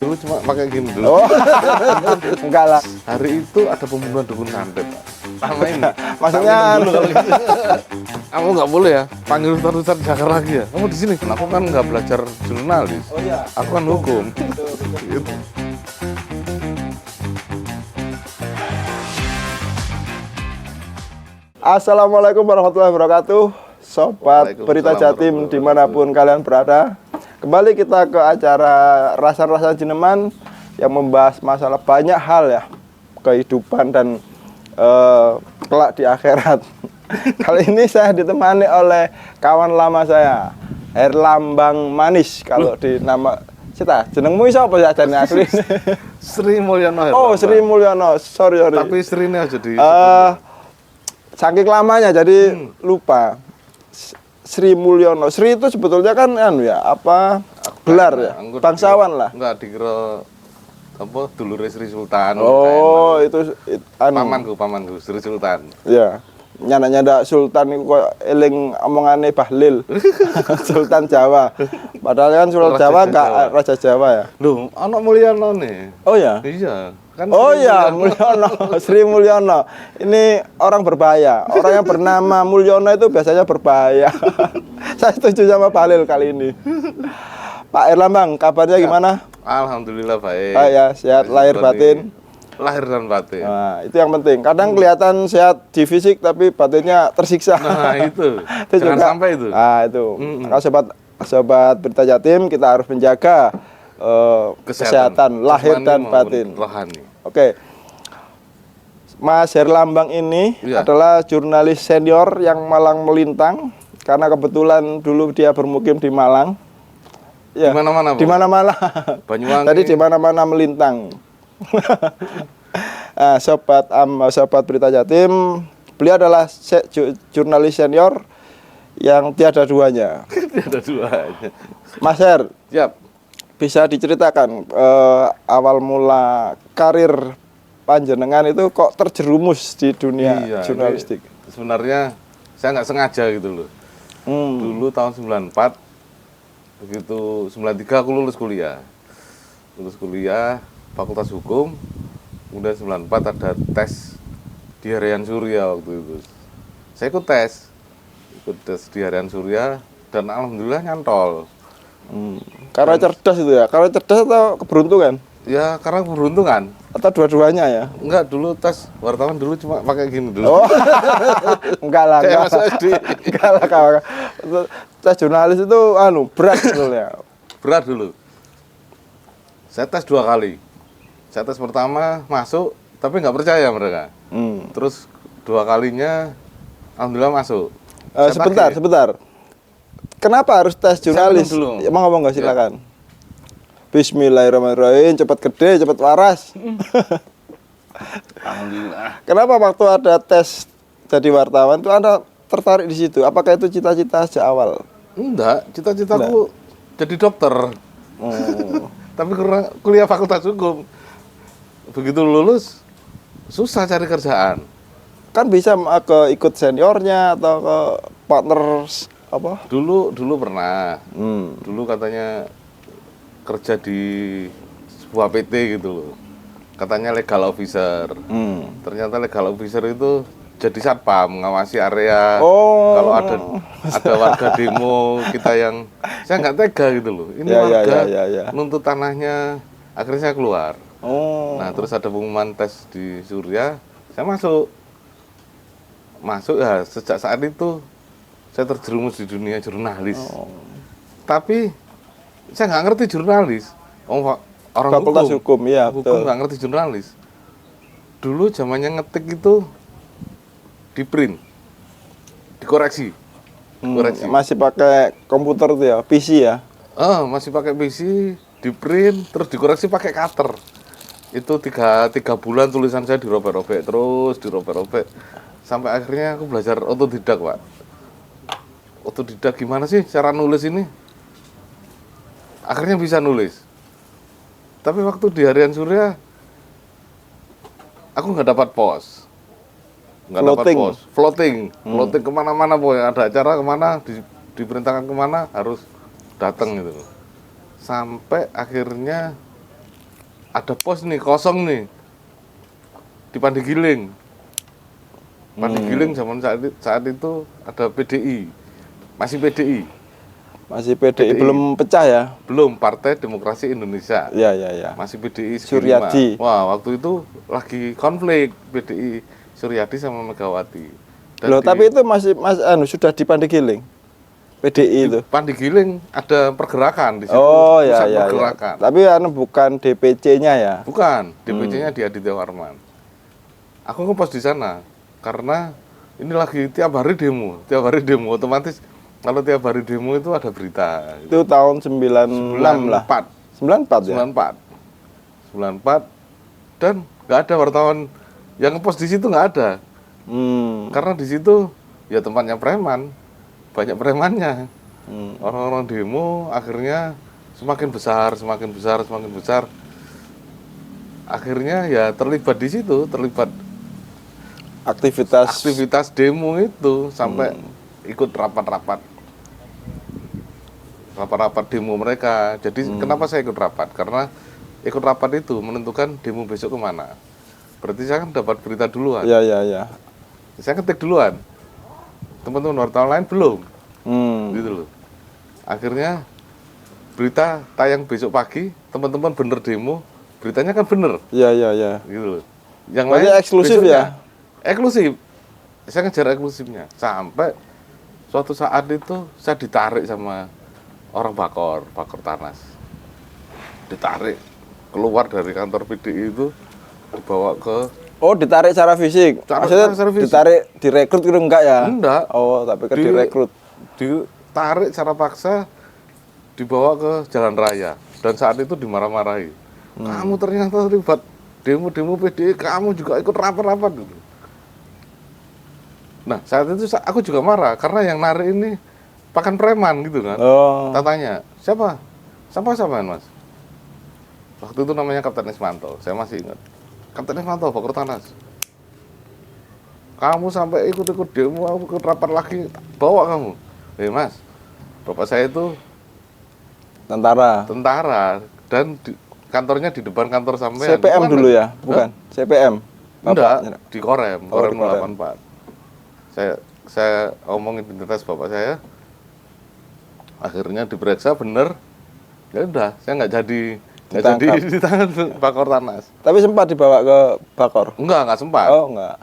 Dulu cuma pakai gini dulu. Oh, enggak lah. Hari itu ada pembunuhan dukun santet, Pak. Sama ini. Maksudnya dulu kalau gitu. Kamu nggak boleh ya panggil Ustadz Jakar lagi ya. Kamu di sini. Aku kan nggak belajar jurnalis. Oh iya. Aku kan hukum. Gitu. Assalamualaikum warahmatullahi wabarakatuh, Sobat Berita Jatim dimanapun kalian berada. Kembali kita ke acara Rasan-Rasan Jineman yang membahas masalah banyak hal ya, kehidupan dan kelak di akhirat. Kali ini saya ditemani oleh kawan lama saya, Herlambang Manis. Kalau di nama Cita, jenengmu siapa ya jane asli? Sri Mulyono. Oh, Sri Mulyono. Sorry. Tapi Sri ini aja di saking lamanya jadi lupa. Sri Mulyono. Sri itu sebetulnya kan gelar ya, bangsawan lah. Enggak dikira apa dulure Sri Sultan. Oh, itu pamanku Sri Sultan. Ya. Nyanda Sultan itu kok eling omongane Bahlil. Sultan Jawa. Padahal kan Sultan Jawa enggak Raja Jawa ya. Loh, ana Mulyono nih. Oh ya. Iya. Kan Oh ya, Mulyono, Sri Mulyono. Ini orang berbahaya. Orang yang bernama Mulyono itu biasanya berbahaya. Saya setuju sama Pak Halil kali ini. Pak Herlambang, kabarnya gimana? Alhamdulillah baik. Ya, sehat lahir batin. Lahir dan batin. Nah, itu yang penting. Kadang kelihatan sehat di fisik tapi batinnya tersiksa. Nah, itu. Jangan juga, sampai itu. Nah, itu. Kalau sobat Berita Jatim, kita harus menjaga kesehatan lahir dan batin. Rohani. Oke. Mas Herlambang ini adalah jurnalis senior yang malang melintang karena kebetulan dulu dia bermukim di Malang. Ya, di mana-mana. Di mana-mana. Banyuwangi. Tadi di mana-mana melintang. Nah, sobat Berita Jatim, beliau adalah jurnalis senior yang tiada duanya. Tiada duanya. Mas Her. Siap. Bisa diceritakan awal mula karir panjenengan itu kok terjerumus di dunia jurnalistik? Sebenarnya saya nggak sengaja gitu loh. Dulu tahun 94, begitu 93 aku lulus kuliah. Fakultas Hukum. Kemudian 94 ada tes di Harian Surya waktu itu. Saya ikut tes di Harian Surya dan alhamdulillah nyantol. Karena cerdas itu ya? Karena cerdas atau keberuntungan? Ya, karena keberuntungan. Atau dua-duanya ya? Enggak, dulu tes wartawan dulu cuma pakai gini dulu. Oh, enggak lah. Kayak Mas SD. Enggak lah, kawan. Tes jurnalis itu berat sebetulnya. Berat dulu. Saya tes 2 kali. Saya tes pertama masuk, tapi nggak percaya mereka. Terus 2 kalinya, alhamdulillah masuk. Sebentar. Kenapa harus tes jurnalis? Emang ngomong nggak silakan. Bismillahirrahmanirrahim, cepat gede, cepat waras. Alhamdulillah. Kenapa waktu ada tes jadi wartawan itu Anda tertarik di situ? Apakah itu cita-cita sejak awal? Enggak, cita-citaku jadi dokter. Tapi karena kuliah Fakultas Hukum, begitu lulus susah cari kerjaan. Kan bisa ikut seniornya atau ke partners apa? Dulu pernah. Dulu katanya kerja di sebuah PT gitu loh. Katanya legal officer. Ternyata legal officer itu jadi satpam, mengawasi area. Kalau ada warga demo kita yang saya nggak tega gitu loh. Ini warga nuntut tanahnya, akhirnya saya keluar. Nah, terus ada pengumuman tes di Surya, saya masuk ya. Sejak saat itu saya terjerumus di dunia jurnalis. Tapi saya nggak ngerti jurnalis. Orang Fakultas Hukum, ya, hukum nggak ngerti jurnalis. Dulu zamannya ngetik itu di print, dikoreksi. Masih pakai komputer tuh ya, PC ya? Masih pakai PC, di print, terus dikoreksi pakai cutter. Itu tiga bulan tulisan saya dirobek-robek terus, sampai akhirnya aku belajar otodidak, Pak. Otodidak gimana sih cara nulis ini? Akhirnya bisa nulis. Tapi waktu di Harian Surya, aku nggak dapat pos. Floating kemana-mana, boy. Ada acara kemana, diperintahkan kemana, harus datang gitu. Sampai akhirnya ada pos nih kosong nih di Pandegiling. Pandegiling zaman saat itu ada PDI, masih PDI. Masih PDI belum pecah ya? Belum, Partai Demokrasi Indonesia. Iya, iya, iya. Masih PDI Suryadi. Wah, waktu itu lagi konflik PDI Suryadi sama Megawati. Loh, tapi itu masih sudah di Pandegiling. PDI itu. Pandegiling ada pergerakan di situ. Oh, iya, iya, pergerakan. Tapi bukan DPC-nya ya? Bukan, DPC-nya di Aditya Warman. Aku ngepos di sana karena ini lagi tiap hari demo otomatis. Kalau tiap hari demo itu ada berita. Itu tahun 96 lah. 94 ya? 94. Dan nggak ada wartawan yang ngepost di situ, nggak ada. Karena di situ ya tempatnya preman, banyak premannya. Orang-orang demo akhirnya semakin besar. Akhirnya ya terlibat di situ, aktivitas demo itu sampai ikut rapat-rapat demo mereka. Jadi kenapa saya ikut rapat? Karena ikut rapat itu menentukan demo besok kemana. Berarti saya kan dapat berita duluan. Iya. Saya ketik duluan. Teman-teman wartawan lain belum. Gitu loh. Akhirnya berita tayang besok pagi, teman-teman bener demo, beritanya kan bener. Iya. Gitu loh. Yang berarti lain eksklusif ya? Eksklusif. Saya ngejar eksklusifnya. Sampai suatu saat itu saya ditarik sama orang Bakor Tanas. Ditarik keluar dari kantor PDI itu, dibawa ke... Oh, ditarik secara fisik? Maksudnya secara fisik. Ditarik, direkrut gitu enggak ya? Enggak. Oh, tapi kan direkrut. Ditarik secara paksa, dibawa ke jalan raya. Dan saat itu dimarah-marahi. Kamu ternyata terlibat demo-demo PDI, kamu juga ikut rapat-rapat gitu. Nah, saat itu aku juga marah, karena yang narik ini pakan preman gitu kan. Tatanya, siapa Mas? Waktu itu namanya Kapten Ismanto, saya masih ingat. Kapten Ismanto, Bakor Tanas. Kamu sampai ikut-ikut demo, aku ikut rapat lagi, bawa kamu. Mas, bapak saya itu tentara, dan kantornya di depan kantor sampean. CPM dulu ya? Bukan? CPM? Enggak, di Korem 084. Saya omongin identitas bapak saya, akhirnya diperiksa bener, ya udah, saya nggak jadi di tangan Bakor Tanas. Tapi sempat dibawa ke Bakor? Nggak sempat. Oh, enggak.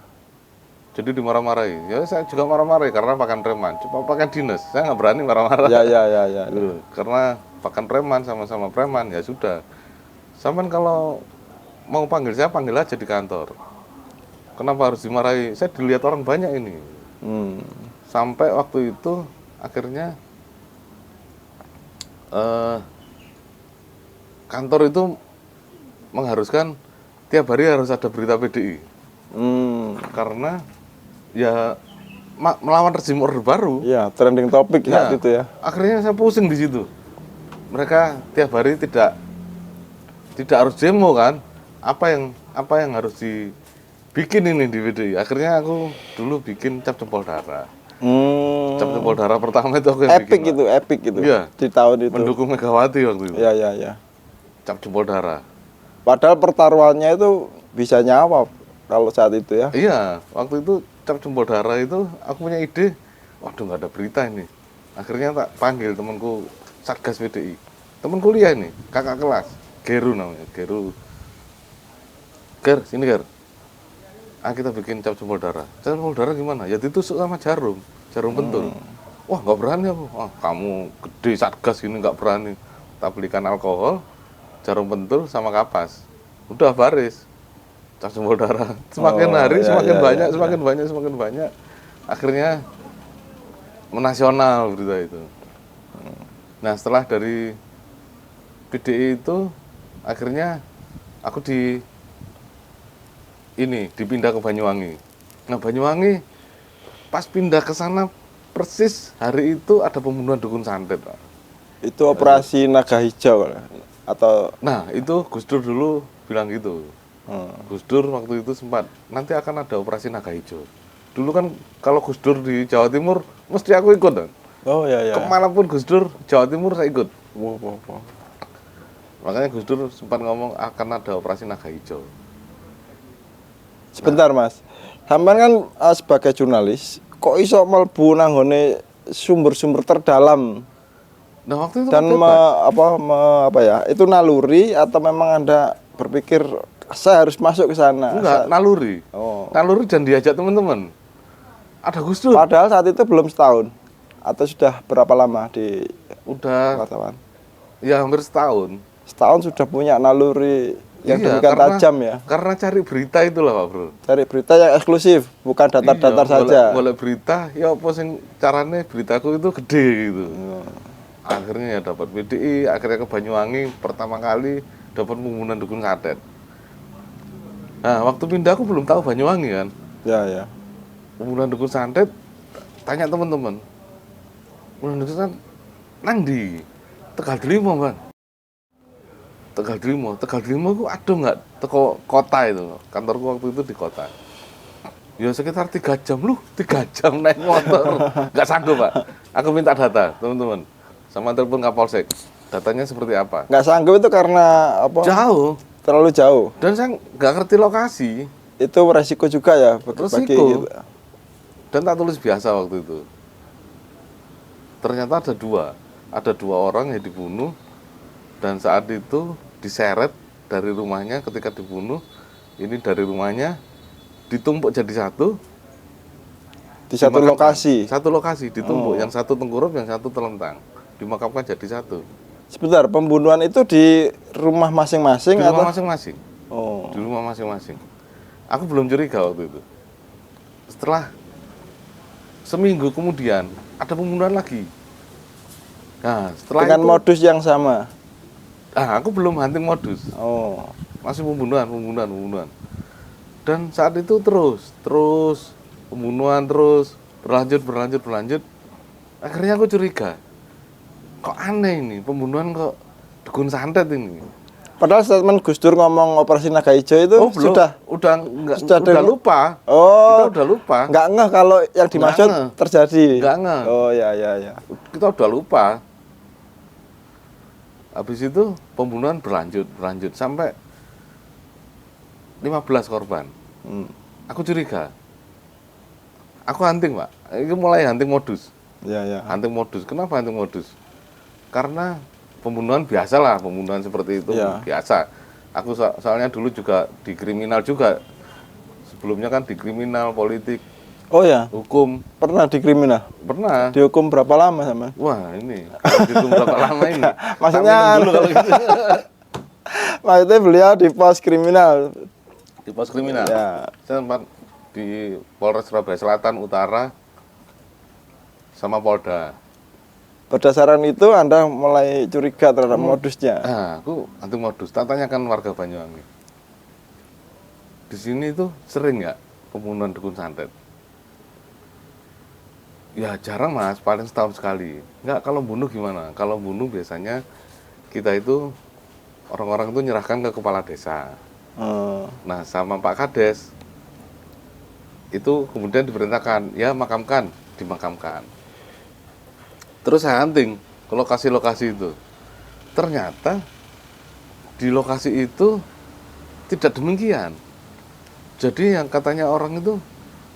Jadi dimarah-marahi. Ya saya juga marah-marahi karena pakan preman. Cuma pakan dinas, saya nggak berani marah-marah. Ya. Karena pakan preman sama-sama preman, ya sudah. Sampai kalau mau panggil saya, panggil aja di kantor. Kenapa harus dimarahi? Saya dilihat orang banyak ini. Sampai waktu itu akhirnya kantor itu mengharuskan tiap hari harus ada berita PDI. Karena ya melawan rezim Orde Baru. Ya, trending topik saat itu ya. Akhirnya saya pusing di situ. Mereka tiap hari tidak harus demo kan? Apa yang harus dibikin ini di PDI? Akhirnya aku dulu bikin cap jempol darah. Cap jempol darah pertama itu aku yang bikin. Epic itu. Iya. Di tahun itu. Mendukung Megawati waktu itu. Iya. Cap jempol darah. Padahal pertaruhannya itu bisa nyawa kalau saat itu ya. Iya, waktu itu cap jempol darah itu aku punya ide, waduh nggak ada berita ini. Akhirnya tak panggil temanku Satgas PDI, teman kuliah ini, kakak kelas, Geru namanya, Geru. Ger, sini Ger. Kita bikin cap jempol darah. Cap jempol darah gimana? Ya ditusuk sama jarum pentul. Wah nggak berani aku. Wah kamu gede Satgas ini nggak berani. Tak belikan alkohol, jarum pentul sama kapas. Udah baris. Cap jempol darah. Semakin hari semakin banyak. Akhirnya menasional berita itu. Nah setelah dari PDI itu akhirnya aku dipindah ke Banyuwangi. Nah Banyuwangi pas pindah ke sana persis hari itu ada pembunuhan dukun santet, Pak. Itu operasi Naga Hijau atau? Nah itu Gus Dur dulu bilang gitu. Gus Dur waktu itu sempat nanti akan ada operasi Naga Hijau. Dulu kan kalau Gus Dur di Jawa Timur mesti aku ikut kan. Oh iya. Kemanapun Gus Dur Jawa Timur saya ikut. Wow. Makanya Gus Dur sempat ngomong akan ada operasi naga hijau. Sebentar Mas, sampean kan sebagai jurnalis, kok iso mlebu nang nggone sumber-sumber terdalam Nah waktu itu dan bebas. apa ya? Itu naluri atau memang Anda berpikir saya harus masuk ke sana? Enggak, naluri. Oh. Naluri dan diajak teman-teman. Ada Gus Dur. Padahal saat itu belum setahun atau sudah berapa lama di Udah wartawan? ya hampir setahun. Setahun sudah punya naluri yang Iya, demikian tajam ya. Karena cari berita itulah Pak Bro. Cari berita yang eksklusif, bukan datar-datar Iya, saja. Boleh berita, ya apa sing carane beritaku itu gede gitu. Akhirnya ya dapat BDI, akhirnya ke Banyuwangi pertama kali dapat pembunuhan dukun santet. Nah, waktu pindah aku belum tahu Banyuwangi kan. Ya, ya. Pembunuhan dukun santet, tanya teman-teman. Pembunuhan dukun santet nang di Tegal Delimo, Bang. Tegal Delimo aku ada nggak teko kota itu. Kantorku waktu itu di kota. Ya sekitar 3 jam 3 jam naik motor. Nggak sanggup Pak. Aku minta data teman-teman. Sama telepon Kapolsek. Datanya seperti apa? Nggak sanggup itu karena apa? Jauh. Terlalu jauh. Dan saya nggak ngerti lokasi. Itu resiko juga ya bagi Resiko. gitu. Dan tak tulis biasa waktu itu. Ternyata ada dua orang yang dibunuh. Dan saat itu diseret dari rumahnya ketika dibunuh. Ini dari rumahnya ditumpuk jadi satu. Di satu lokasi. Satu lokasi ditumpuk, yang satu tengkurup, yang satu telentang. Dimakamkan jadi satu. Sebentar, pembunuhan itu di rumah masing-masing Di atau? rumah masing-masing. Oh. Di rumah masing-masing. Aku belum curiga waktu itu. Setelah seminggu kemudian ada pembunuhan lagi. Nah, setelah Dengan itu, modus yang sama. aku belum hunting modus. Oh. Masih pembunuhan. Dan saat itu terus pembunuhan terus berlanjut. Akhirnya aku curiga. Kok aneh ini, pembunuhan kok dukun santet ini. Padahal statement Gus Dur ngomong operasi naga hijau itu belum. Udah lupa. Oh. Kita udah lupa. Nggak ngeh kalau yang dimaksud ngeh. terjadi. Nggak ngeh. Oh ya. Kita udah lupa. Habis itu pembunuhan berlanjut sampai 15 korban. Aku curiga. Aku hunting, Pak. Itu mulai hunting modus. Ya. Hunting modus. Kenapa hunting modus? Karena pembunuhan biasa lah, pembunuhan seperti itu Ya. biasa. Aku soalnya dulu juga di kriminal juga. Sebelumnya kan di kriminal, politik, Oh ya, hukum. pernah di kriminal. Pernah. Dihukum berapa lama sama? Wah ini, dihukum berapa lama ini? Maksudnya Tak minum dulu kalau gitu. Maksudnya beliau di pos kriminal. Di pos kriminal. Ya. Saya sempat di Polres Surabaya Selatan Utara sama Polda. Berdasarkan itu Anda mulai curiga terhadap modusnya. Aku anti modus. Tak tanyakan warga Banyuwangi. Di sini tuh sering nggak pembunuhan dukun santet? Ya jarang Mas, paling setahun sekali. Nggak, kalau bunuh gimana? Kalau bunuh biasanya kita itu orang-orang itu nyerahkan ke kepala desa. Nah sama Pak Kades itu kemudian diperintahkan, ya dimakamkan. Terus saya hunting ke lokasi-lokasi itu. Ternyata di lokasi itu tidak demikian. Jadi yang katanya orang itu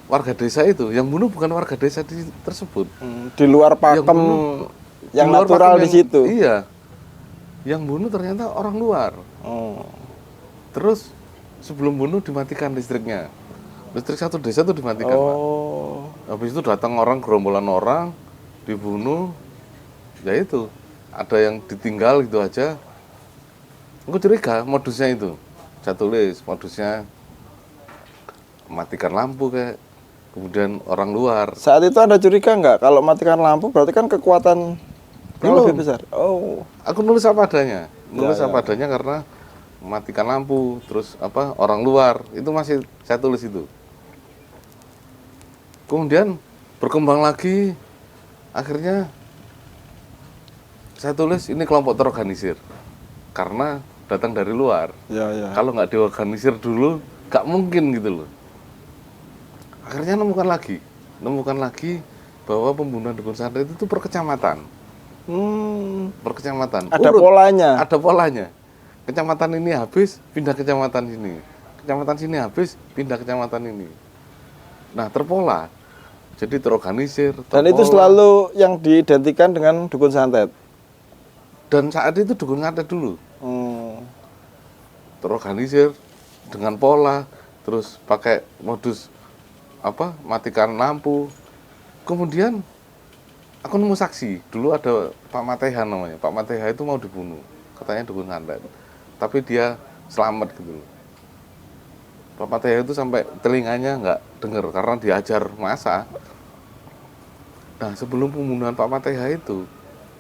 warga desa itu, yang bunuh bukan warga desa tersebut. Di luar pakem yang di luar natural pakem di situ. Iya. Yang bunuh ternyata orang luar. Terus sebelum bunuh dimatikan listriknya. Listrik satu desa itu dimatikan, Pak. Habis itu datang orang, gerombolan orang, dibunuh. Ya itu, ada yang ditinggal gitu aja. Aku curiga modusnya itu. Saya tulis modusnya matikan lampu kayak, kemudian orang luar. Saat itu Anda curiga nggak kalau matikan lampu berarti kan kekuatan yang Belum. lebih besar? Oh. Aku nulis apa adanya. Nulis Ya. apa adanya karena matikan lampu, terus orang luar, itu masih saya tulis itu. Kemudian berkembang lagi, akhirnya saya tulis ini kelompok terorganisir karena datang dari luar. Ya. Kalau nggak diorganisir dulu, nggak mungkin gitu loh. Akhirnya nemukan lagi bahwa pembunuhan dukun santet itu per kecamatan. Per kecamatan. Ada polanya. Ada polanya. kecamatan ini habis, pindah kecamatan sini. Kecamatan sini habis, pindah kecamatan ini. Nah, terpola. Jadi terorganisir, Dan itu terpola. selalu yang diidentikan dengan dukun santet. Dan saat itu dukun santet dulu. Terorganisir dengan pola, terus pakai modus matikan lampu. Kemudian aku nemu saksi. Dulu ada Pak Mateha namanya. Pak Mateha itu mau dibunuh. Katanya dukun santet. Tapi dia selamat gitu loh. Pak Mateha itu sampai telinganya nggak dengar karena diajar masa. Nah, sebelum pembunuhan Pak Mateha itu,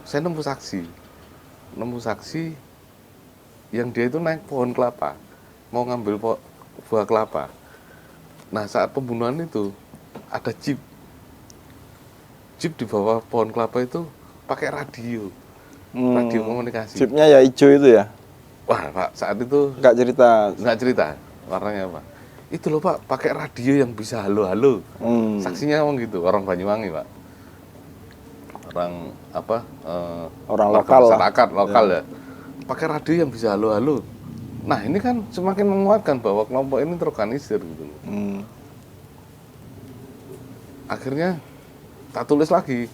saya nemu saksi yang dia itu naik pohon kelapa, mau ngambil buah kelapa. Nah, saat pembunuhan itu ada jeep di bawah pohon kelapa itu pakai radio komunikasi. Jeepnya ya hijau itu ya? Wah, Pak, saat itu nggak cerita warnanya apa. Itu loh Pak, pakai radio yang bisa halo-halo. Saksinya ngomong gitu, orang Banyuwangi Pak. Orang lokal, masyarakat lokal ya. Pakai radio yang bisa halo-halo. Nah, ini kan semakin menguatkan bahwa kelompok ini terorganisir gitu. Akhirnya tak tulis lagi.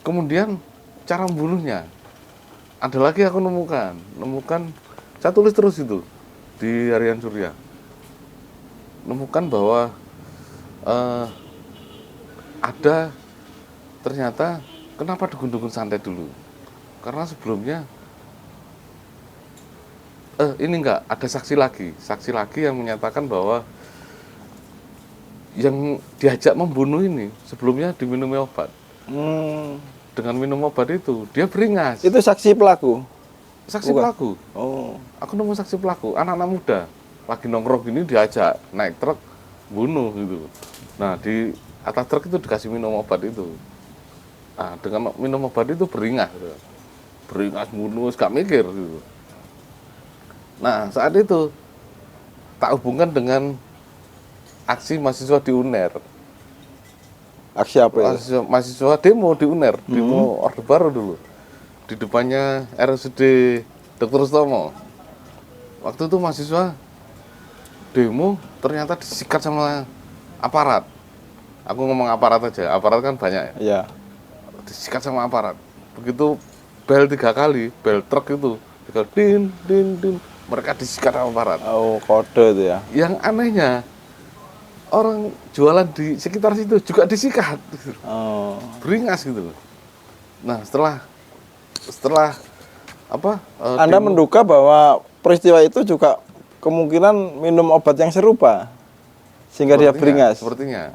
Kemudian cara membunuhnya. Ada lagi aku nemukan saya tulis terus itu di Harian Surya. Nemukan bahwa ada ternyata kenapa dukun-dukun santet dulu? Karena sebelumnya ada saksi lagi yang menyatakan bahwa yang diajak membunuh ini sebelumnya diminumi obat. Dengan minum obat itu dia beringas. Itu saksi pelaku? Saksi pelaku. Oh. Aku nemu saksi pelaku, anak-anak muda lagi nongkrong gini diajak naik truk bunuh gitu. Nah, di atas truk itu dikasih minum obat itu. Nah, dengan minum obat itu beringas bunuh, gak mikir gitu. Nah, saat itu tak hubungkan dengan aksi mahasiswa di UNER. Aksi apa ya? Mahasiswa demo di UNER, demo Orde Baru dulu. Di depannya RSUD Dr. Sutomo. Waktu itu mahasiswa demo ternyata disikat sama aparat. Aku ngomong aparat aja, aparat kan banyak ya. Iya. Disikat sama aparat. Begitu bel 3 kali, bel truk itu, din, mereka disikat sama aparat. Oh, kode itu ya. Yang anehnya, orang jualan di sekitar situ juga disikat. Oh. Beringas gitu. Nah, setelah Anda menduga bahwa peristiwa itu juga kemungkinan minum obat yang serupa sehingga dia beringas. Sepertinya.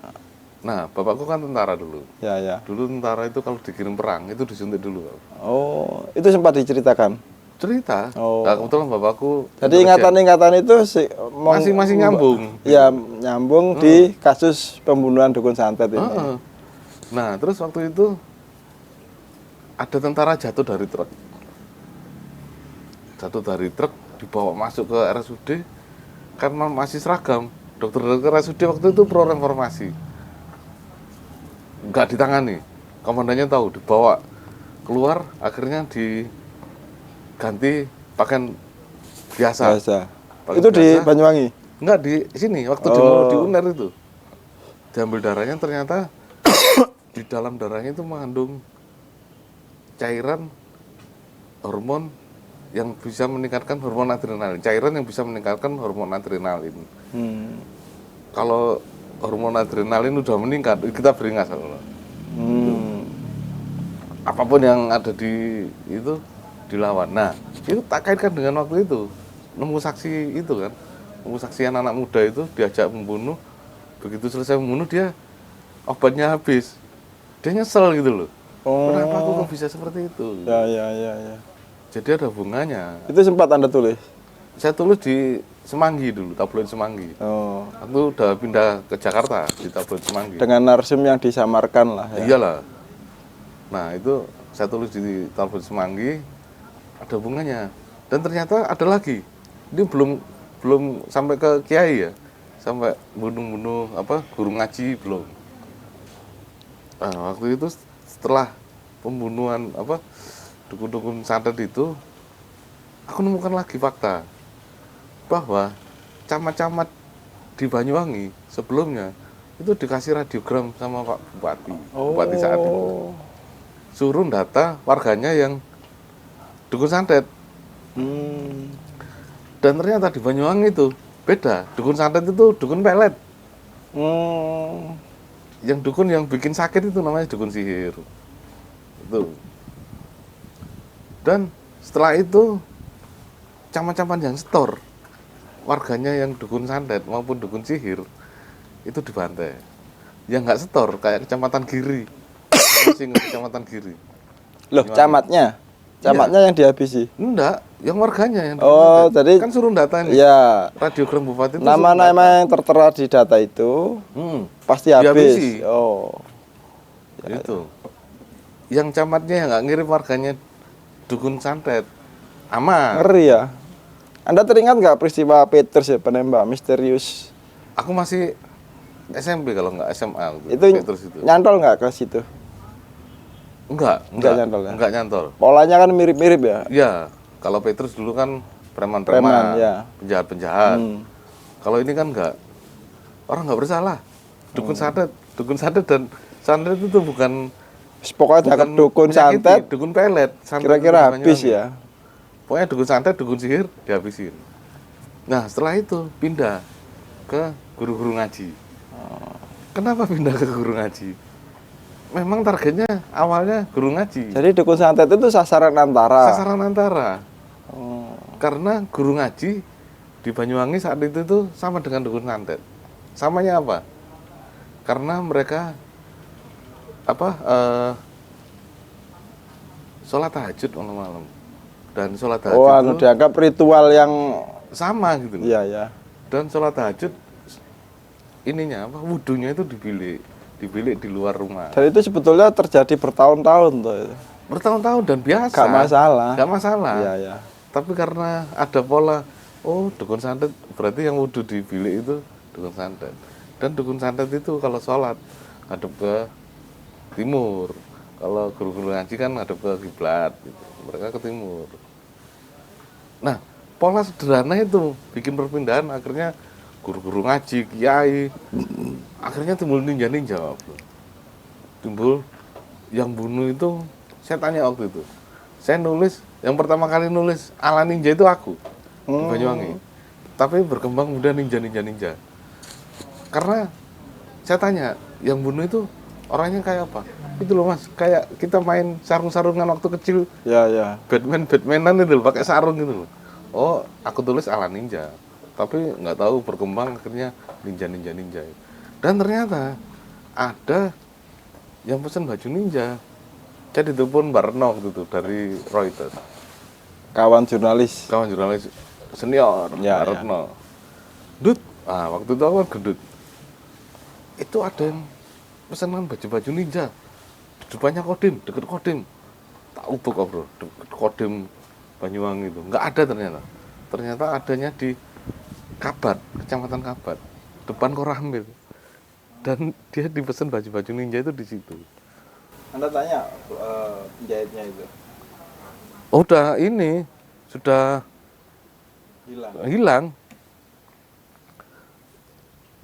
Nah, bapakku kan tentara dulu. Ya. Dulu tentara itu kalau dikirim perang itu disuntik dulu. Oh, itu sempat diceritakan. Cerita. Oh. Nah, kebetulan bapakku. Jadi ingatan-ingatan itu masing-masing nyambung. Ya, nyambung di kasus pembunuhan dukun santet ini. Nah, terus waktu itu ada tentara jatuh dari truk. Dibawa masuk ke RSUD karena masih seragam. Dokter RSUD waktu itu pro reformasi. Nggak ditangani, komandannya tahu, dibawa keluar, akhirnya diganti pakaian biasa. Itu biasa. Di Banyuwangi? Enggak, di sini, waktu di UNER itu. Diambil darahnya, ternyata di dalam darahnya itu mengandung cairan hormon yang bisa meningkatkan hormon adrenalin. Cairan yang bisa meningkatkan hormon adrenalin. Kalau hormon adrenalin udah meningkat, kita beringas. Apapun yang ada di itu dilawan. Nah, itu tak kaitkan dengan waktu itu. Nemu saksi itu kan, nemu saksi anak muda itu diajak membunuh. Begitu selesai membunuh dia obatnya habis. Dia nyesel gitu loh. Kenapa aku kok bisa seperti itu? Ya. Jadi ada hubungannya. Itu sempat Anda tulis? Saya tulis di Semanggi dulu, tabloid Semanggi. Aku udah pindah ke Jakarta di tabloid Semanggi. Dengan narsum yang disamarkan lah ya. Iyalah. Nah, itu saya tulis di tabloid Semanggi, ada hubungannya. Dan ternyata ada lagi. Ini belum sampai ke kiai ya. Sampai bunuh-bunuh guru ngaji belum. Nah, waktu itu setelah pembunuhan dukun-dukun santet itu aku nemukan lagi fakta bahwa camat-camat di Banyuwangi sebelumnya itu dikasih radiogram sama Pak Bupati, Bupati saat itu. Suruh data warganya yang dukun santet. Dan ternyata di Banyuwangi itu beda. Dukun santet itu dukun pelet. Yang dukun yang bikin sakit itu namanya dukun sihir. Itu. Dan setelah itu camat-camat yang setor, warganya yang dukun santet maupun dukun sihir itu dibantai. Yang nggak setor kayak kecamatan Giri. Masih ingat kecamatan Giri. Loh, camatnya yang dihabisi? Enggak, yang warganya yang Oh, santet. jadi Kan suruh data ini. Iya. Radiogram bupati itu Nama-nama yang tertera di data itu pasti habis. dihabisi. Oh. Itu. Yang camatnya yang nggak ngirim warganya dukun santet. Aman. Ngeri ya. Anda teringat nggak peristiwa Petrus ya, penembak misterius? Aku masih SMP kalau nggak SMA. Itu Petrus itu. nyantol nggak ke situ? Enggak nyantol ya? Enggak nyantol. Polanya kan mirip-mirip ya? Iya, kalau Petrus dulu kan preman-preman, ya. penjahat-penjahat. Kalau ini kan enggak. Orang nggak bersalah. Dukun santet dan santet itu bukan Pokoknya bukan dukun menyakiti, santet, dukun pelet. Santet kira-kira itu habis Banyuwangi. ya? Pokoknya dukun santet, dukun sihir dihabisin. Nah, setelah itu pindah ke guru-guru ngaji. Kenapa pindah ke guru ngaji? Memang targetnya awalnya guru ngaji. Jadi dukun santet itu sasaran antara. Sasaran antara. Karena guru ngaji di Banyuwangi saat itu tuh sama dengan dukun santet. Samanya apa? Karena mereka sholat tahajud malam-malam. Dan sholat tahajud itu dianggap ritual yang sama gitu loh. iya ya. Dan sholat tahajud wudunya itu dibilik di luar rumah. Dan itu sebetulnya terjadi bertahun-tahun tuh. Bertahun-tahun dan biasa. Gak masalah. Gak masalah. Iya ya. Tapi karena ada pola, dukun santet berarti yang wudu di bilik itu dukun santet. Dan dukun santet itu kalau sholat hadap ke timur. Kalau guru-guru ngaji kan hadap ke kiblat gitu. Mereka ke timur. Nah, pola sederhana itu bikin perpindahan, akhirnya guru-guru ngaji, kiai, akhirnya timbul ninja-ninja. Timbul yang bunuh itu, saya tanya waktu itu. Saya nulis, yang pertama kali nulis ala ninja itu aku di Banyuwangi. Tapi berkembang kemudian ninja. Karena saya tanya, yang bunuh itu orangnya kayak apa? Itu loh mas, kayak kita main sarung-sarungan waktu kecil. Ya. Batmanan itu loh, pakai sarung gitu loh. Oh, aku tulis ala ninja. Tapi nggak tahu berkembang akhirnya ninja. Dan ternyata ada yang pesan baju ninja. Jadi itu pun Barno gitu dari Reuters. Kawan jurnalis Senior, ya, Retno. Dut, waktu itu aku kan gendut. Itu ada yang pesanan baju ninja. Di depannya Kodim, deket Kodim. Tak ubuk bro, deket Kodim Banyuwangi itu. Nggak ada ternyata. Ternyata adanya di Kabat, Kecamatan Kabat, depan Koramil. Dan dia dipesan baju ninja itu di situ. Anda tanya penjahitnya itu? Sudah hilang.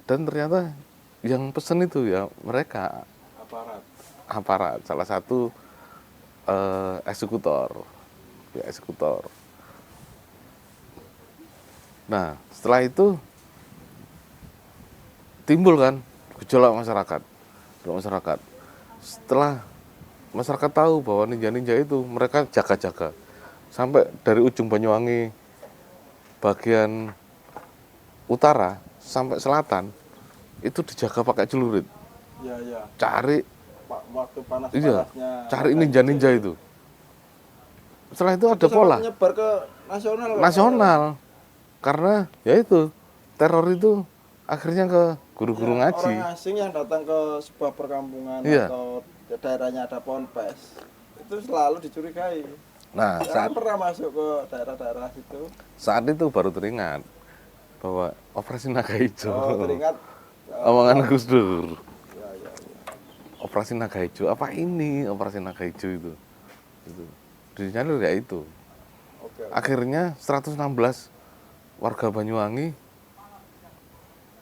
Dan ternyata yang pesen itu ya mereka aparat salah satu eksekutor. Nah, setelah itu timbul kan gejolak masyarakat. Setelah masyarakat tahu bahwa ninja itu mereka jaga-jaga sampai dari ujung Banyuwangi bagian utara sampai selatan itu dijaga pakai celurit. Iya. Cari waktu panas-panasnya. Cari ninja itu. Setelah itu ada pola. Menyebar ke nasional. Karena ya itu teror itu akhirnya ke guru-guru ngaji. Orang asing yang datang ke sebuah perkampungan atau daerahnya ada ponpes itu selalu dicurigai. Nah, saya pernah masuk ke daerah-daerah situ. Saat itu baru teringat bahwa operasi naga hijau. Teringat omongan Gus Dur. Ya. Operasi naga hijau, apa ini operasi naga hijau itu? Disinyalir ya itu. Oke. Akhirnya 116 warga Banyuwangi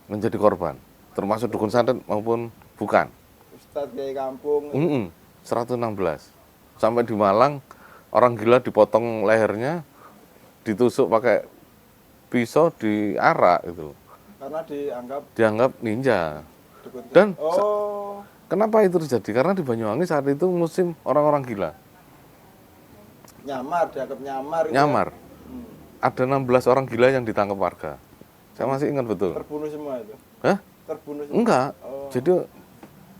menjadi korban, termasuk dukun santet maupun bukan. Ustadz kiai kampung. 116. Sampai di Malang orang gila dipotong lehernya, ditusuk pakai pisau, diarak gitu. Karena dianggap ninja. dukun. Dan kenapa itu terjadi? Karena di Banyuwangi saat itu musim orang-orang gila. Dianggap nyamar. Nyamar. Ada 16 orang gila yang ditangkap warga. Saya masih ingat betul. Terbunuh semua itu? Hah? Terbunuh semua? Enggak. Jadi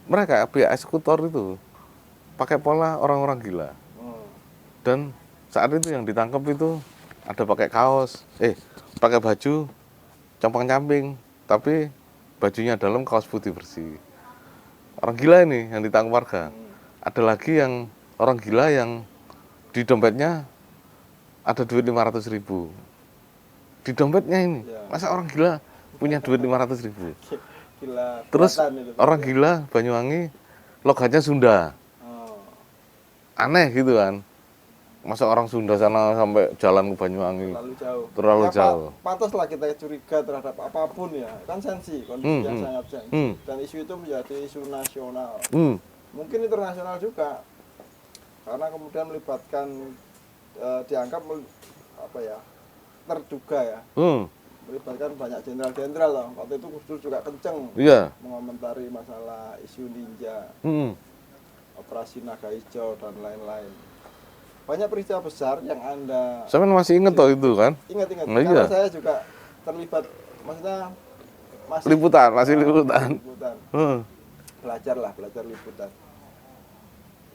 mereka pihak eksekutor itu pakai pola orang-orang gila. Dan saat itu yang ditangkap itu ada pakai kaos, pakai baju compang-camping, tapi bajunya dalam, kaos putih bersih. Orang gila ini yang ditangkap warga. Ada lagi yang orang gila yang di dompetnya ada duit 500.000. Di dompetnya ini, masa orang gila punya duit 500.000? Gila. Terus orang gila Banyuwangi logatnya Sunda. Aneh gitu kan. Masa orang Sunda sana sampai jalan ke Banyuwangi? Terlalu jauh. Pantaslah kita curiga terhadap apapun ya. Kan sensi, kondisi yang sangat sensi. Dan isu itu menjadi isu nasional. Mungkin internasional juga. Karena kemudian melibatkan, dianggap terduga ya. Melibatkan banyak jenderal-jenderal loh. Waktu itu Gus Dur juga kenceng mengomentari masalah isu ninja, operasi naga hijau dan lain-lain. Banyak peristiwa besar yang Anda... Saya masih ingat toh itu kan? Ingat. Karena saya juga terlibat, maksudnya masih liputan. Belajar liputan.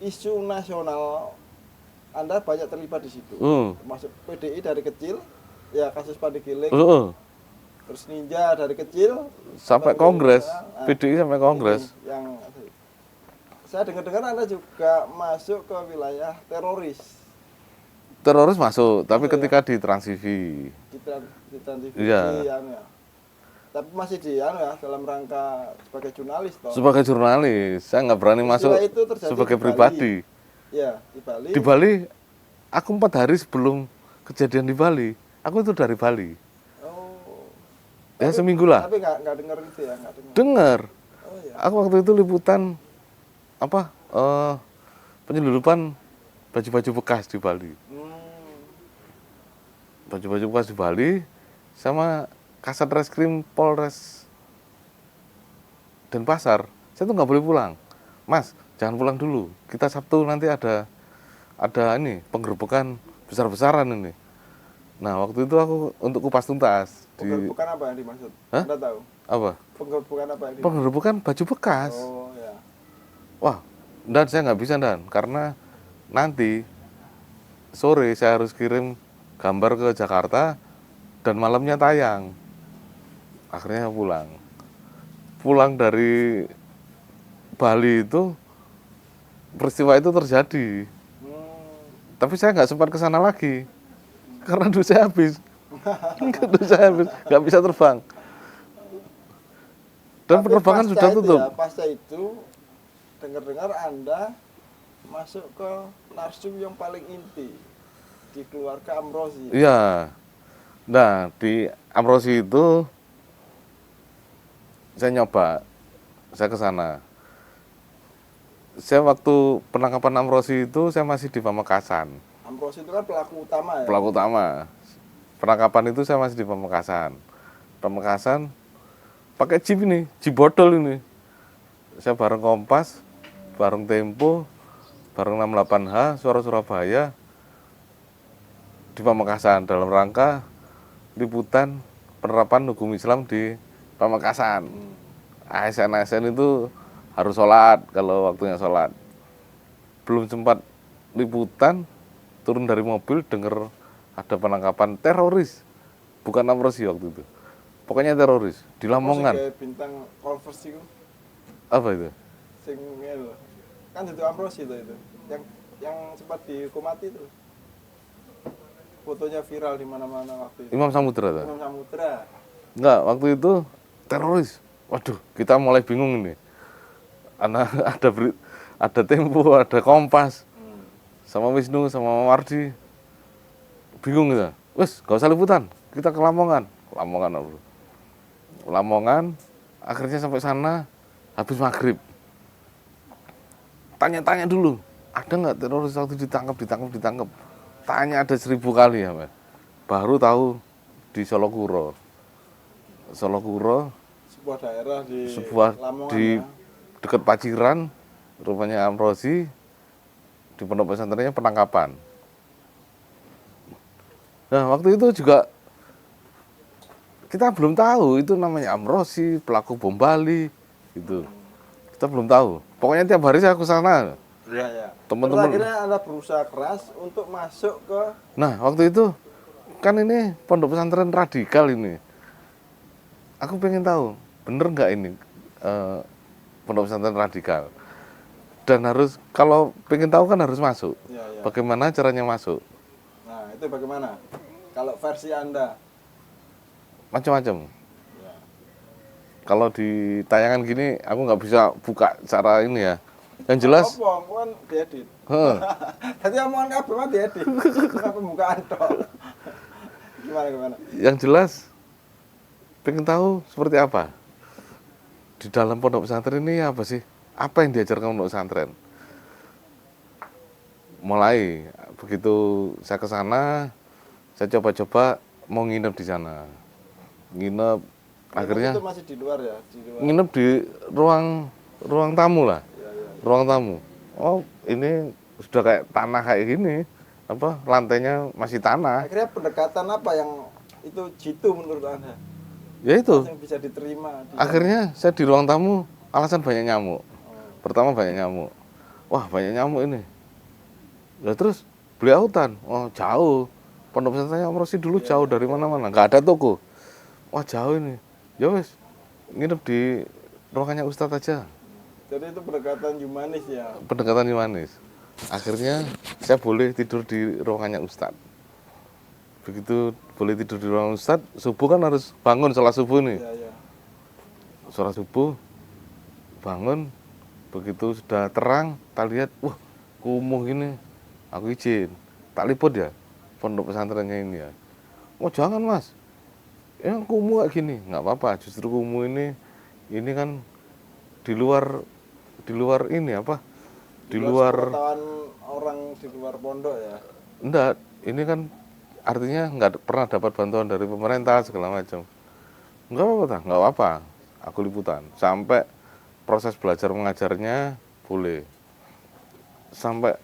Isu nasional Anda banyak terlibat di situ. Termasuk PDI dari kecil, ya kasus Pandegiling. Terus ninja dari kecil sampai Kongres, PDI sampai Kongres. Yang saya dengar Anda juga masuk ke wilayah teroris. Teroris masuk, tapi ketika di Trans TV. Di Trans TV. Iya. Tapi masih dalam rangka sebagai jurnalis toh. Sebagai jurnalis, saya nggak berani masuk sebagai pribadi. Iya, di Bali. Di Bali, aku 4 hari sebelum kejadian di Bali, aku itu dari Bali. Ya seminggu lah. Tapi nggak dengar itu ya? Dengar. Aku waktu itu liputan penyelundupan baju-baju bekas di Bali. Baju-baju bekas di Bali sama Kasat Reskrim Polres Denpasar. Saya tuh nggak boleh pulang. Mas, jangan pulang dulu. Kita Sabtu nanti ada ini penggerbekan besar-besaran ini. Nah, waktu itu aku untuk kupas tuntas. Penggerbekan apa yang dimaksud? Anda tahu? Apa? Penggerbekan apa yang dimaksud? Penggerbekan baju bekas. Oh, ya. Wah, Dan saya nggak bisa, Dan, karena nanti sore saya harus kirim gambar ke Jakarta dan malamnya tayang. Akhirnya pulang dari Bali itu peristiwa itu terjadi. Tapi saya nggak sempat ke sana lagi karena duit saya habis. Nggak bisa terbang. Dan penerbangan sudah tutup. Pasca itu dengar Anda masuk ke narsum yang paling inti di keluarga Amrozi. Iya. Nah, di Amrozi itu saya ke sana. Saya waktu penangkapan Amrozi itu saya masih di Pamekasan. Amrozi itu kan pelaku utama ya? Pelaku utama. Penangkapan itu saya masih di Pamekasan. Pamekasan pakai jeep ini, jeep bodol ini. Saya bareng Kompas, bareng Tempo, bareng 68H, Suara Surabaya di Pamekasan dalam rangka liputan penerapan hukum Islam di Pamekasan. ASN itu harus sholat kalau waktunya sholat. Belum sempat liputan, turun dari mobil dengar ada penangkapan teroris, bukan Amrozi waktu itu. Pokoknya teroris di Lamongan. Kayak bintang konversi itu. Apa itu? Sing lho. Kan itu Amrozi itu. Yang sempat dihukum mati itu. Fotonya viral di mana-mana waktu itu. Imam Samudra tuh? Imam Samudra. Enggak, waktu itu teroris. Waduh, kita mulai bingung ini. Ada Tempo, ada Kompas, sama Wisnu, sama Wardi. bingung gitu. Wes, gak usah liputan, kita ke Lamongan. Lamongan, akhirnya sampai sana habis maghrib. Tanya-tanya dulu, ada nggak teroris waktu ditangkap? Tanya ada 1000 kali ya, Mas. Baru tahu di Solokuro, Sebuah daerah di Lamongan di ya. dekat Paciran, rupanya Amrozi, di pondok pesantrennya penangkapan. Nah, waktu itu juga kita belum tahu itu namanya Amrozi, pelaku bom Bali, gitu. Kita belum tahu. Pokoknya tiap hari saya ke sana. Iya. Teman-teman. Akhirnya Anda berusaha keras untuk masuk ke. Nah, waktu itu kan ini pondok pesantren radikal ini. Aku pengen tahu, bener nggak ini pondok pesantren radikal? Dan harus, kalau pengen tahu kan harus masuk. Ya. Bagaimana caranya masuk? Nah, itu bagaimana? Kalau versi Anda? Macam-macam. Ya. Kalau di tayangan gini, aku nggak bisa buka cara ini ya. Yang jelas. Apa? Kan diedit. Jadi omongan kabeh mah diedit. Pembukaan tok. Gimana? Yang jelas, pengen tahu seperti apa di dalam pondok pesantren ini apa sih? Apa yang diajarkan pondok pesantren? Mulai begitu saya ke sana, saya coba-coba mau nginep di sana. Nginep akhirnya itu masih di luar ya, nginep di ruang tamu lah. Ya. Ruang tamu. Oh, ini sudah kayak tanah kayak gini. Apa lantainya masih tanah. Akhirnya pendekatan apa yang itu jitu menurut Anda? Ya itu. Yang bisa diterima. Akhirnya saya di ruang tamu, alasan banyak nyamuk. Pertama banyak nyamuk. Wah, banyak nyamuk ini. Ya terus beli autan. Oh, jauh. Pondok pesantren Amrozi dulu jauh dari mana-mana. Nggak ada toko. Wah, jauh ini. Ya wes, nginep di ruangannya Ustadz aja. Jadi itu pendekatan humanis ya. Pendekatan humanis. Akhirnya saya boleh tidur di ruangannya Ustadz. Begitu boleh tidur di ruangan Ustadz, subuh kan harus bangun sholat subuh nih. Ya. Sholat subuh, bangun, begitu sudah terang, tak lihat, wah kumuh gini, aku izin, tak liput ya, pondok pesantrennya ini ya. Oh jangan mas, yang kumuh kayak gini, nggak apa-apa, justru kumuh ini kan di luar ini apa? Di luar pengetahuan orang di luar pondok ya. Enggak, ini kan artinya nggak pernah dapat bantuan dari pemerintah segala macam. Nggak apa-apa, aku liputan. Sampai proses belajar mengajarnya boleh. Sampai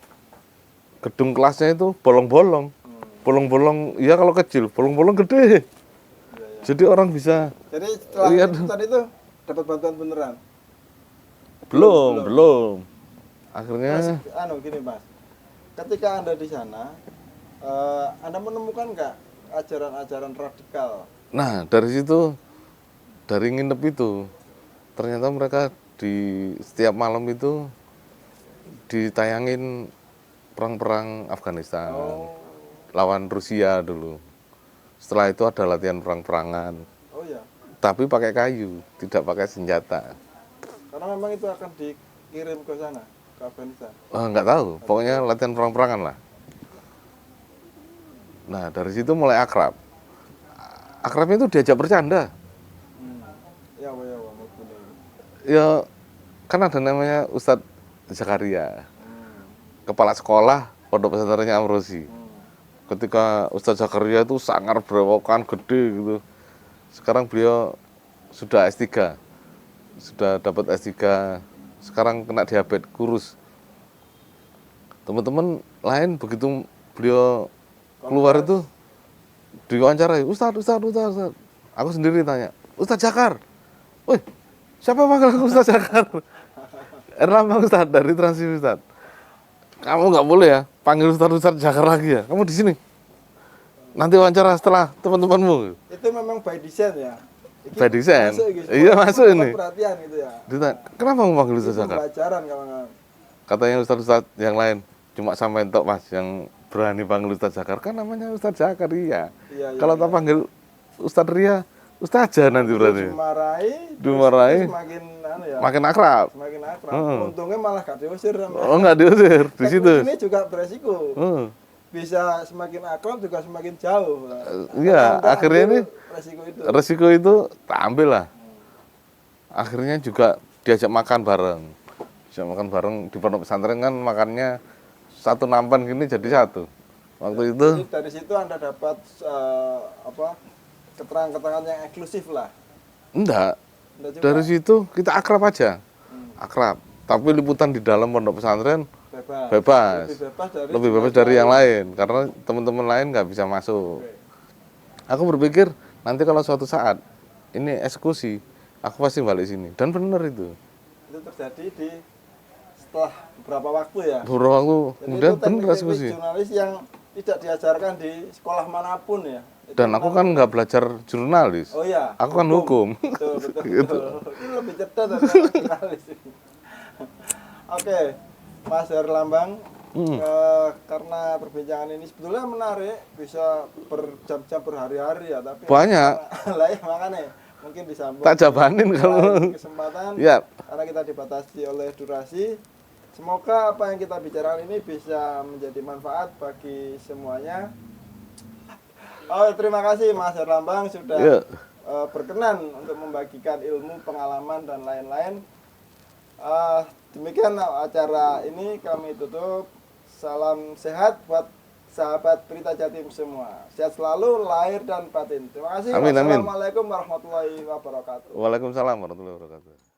gedung kelasnya itu bolong-bolong. Bolong-bolong, ya kalau kecil, bolong-bolong gede. Jadi orang bisa. Jadi setelah lihat. liputan itu dapat bantuan beneran? Belum. Akhirnya. Mas, gini mas, ketika Anda di sana, Anda menemukan nggak ajaran-ajaran radikal? Nah, dari situ, dari nginep itu, ternyata mereka di setiap malam itu ditayangin perang-perang Afghanistan, lawan Rusia dulu. Setelah itu ada latihan perang-perangan. Oh ya. Tapi pakai kayu, tidak pakai senjata. Karena memang itu akan dikirim ke sana, ke Afghanistan. Nggak tahu, pokoknya latihan perang-perangan lah. Nah, dari situ mulai akrab. Akrabnya itu diajak bercanda. Ya. Ya, kan ada namanya Ustadz Zakaria, kepala sekolah pondok pesantrennya Amrozi. Ketika Ustadz Zakaria itu sangar berewokan gede gitu. Sekarang beliau sudah S3, sudah dapat S3. Sekarang kena diabetes, kurus. Teman-teman lain begitu beliau keluar itu diwawancarai, Ustadz. Aku sendiri tanya, Ustadz Jakar. Woi, siapa panggil aku Ustadz Jakar? Erlambang Ustadz dari Trans TV Ustadz. Kamu nggak boleh ya panggil Ustadz Jakar lagi ya. Kamu di sini. Nanti wawancara setelah teman-temanmu. Itu memang by design ya. By design. Masuk, gitu. Iya masuk ini. Perhatian gitu ya. Ditanya, kenapa mau panggil Ustadz Jakar? Pelajaran kawan-kawan. Katanya Ustadz yang lain cuma sampai entok mas yang berani panggil Ustadz Jakar kan namanya Ustadz Jakar iya. Kalau tak panggil Ustadz Ria, Ustadz aja nanti berani. Dimarahi. Makin akrab. Untungnya malah gak diusir. Oh nggak diusir di situ. Ini juga beresiko. bisa semakin akrab juga semakin jauh. Iya, Anda akhirnya ambil ini resiko itu tak ambil lah. Akhirnya juga diajak makan bareng. Diajak makan bareng di pondok pesantren kan makannya satu nampan gini jadi satu. Waktu itu Jadi dari situ Anda dapat keterangan-keterangan yang eksklusif lah. enggak. Enggak juga? Dari situ kita akrab aja. Akrab. Tapi liputan di dalam pondok pesantren bebas. Lebih bebas dari yang lain karena teman-teman lain nggak bisa masuk. Aku berpikir nanti kalau suatu saat ini eksekusi, aku pasti balik sini. Dan benar itu. Itu terjadi setelah beberapa waktu ya. Beberapa waktu Jadi kemudian itu benar teknik eksekusi. jurnalis yang tidak diajarkan di sekolah manapun ya. Itu Dan aku kan nggak belajar jurnalis. Oh iya. Aku kan hukum. Betul, betul, Gitu. betul. Ini lebih cerdas dari jurnalis. Oke, Mas Herlambang, karena perbincangan ini sebetulnya menarik, bisa berjam-jam berhari-hari ya, tapi Banyak. lah ya makanya mungkin disambung Tak jabanin di kalau. lain kesempatan Ya, karena kita dibatasi oleh durasi. Semoga apa yang kita bicarakan ini bisa menjadi manfaat bagi semuanya. Oh, terima kasih Mas Herlambang sudah ya. berkenan untuk membagikan ilmu, pengalaman dan lain-lain. Demikian acara ini kami tutup. Salam sehat buat sahabat Berita Jatim semua. Sehat selalu lahir dan batin. Terima kasih. Amin, amin. Wassalamualaikum warahmatullahi wabarakatuh. Waalaikumsalam warahmatullahi wabarakatuh.